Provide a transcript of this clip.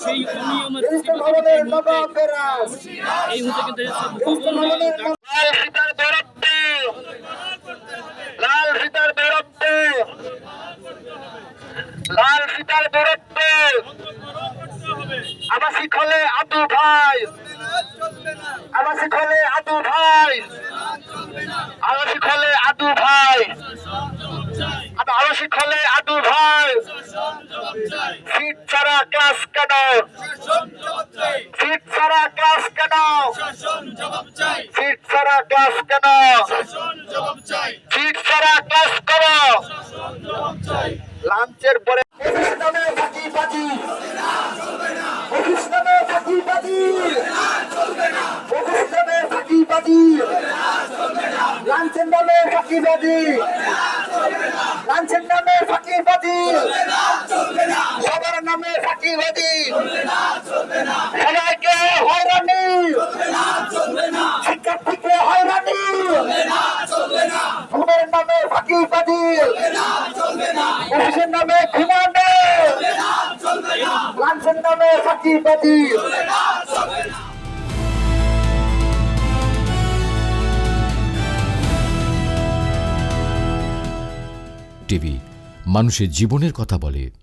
সেই অনিয়মের এই মুহূর্তে কিন্তু লাল ফিতার বেরোতে লাল ফিতার বেরোতে আবাসিক হলে আদু ভাই আবাসিক হলে আদু ভাই আবাসিক হলে আদু ভাই আবাসিক হলে আদু ভাই সিট ছাড়া ক্লাস কেন সিট ছাড়া ক্লাস কেন সিট ছাড়া ক্লাস কেন সিট ছাড়া ক্লাস করো লাঞ্চের পরে অফিস নামে ফাঁকিবাজি অফিস নামে ফাঁকিবাজি অফিস নামে ফাঁকিবাজি লাঞ্চের নামে ফাঁকিবাজি লাঞ্চের নামে ফাঁকিবাজি সবার নামে ফাঁকিবাজি সবাইকে হয়রানি শিক্ষার্থীকে হয়রানি ঘুমের নামে ফাঁকিবাজি অফিসের নামে ঘুমানো লাঞ্চের নামে ফাঁকিবাজি টিভি মানুষের জীবনের কথা বলে।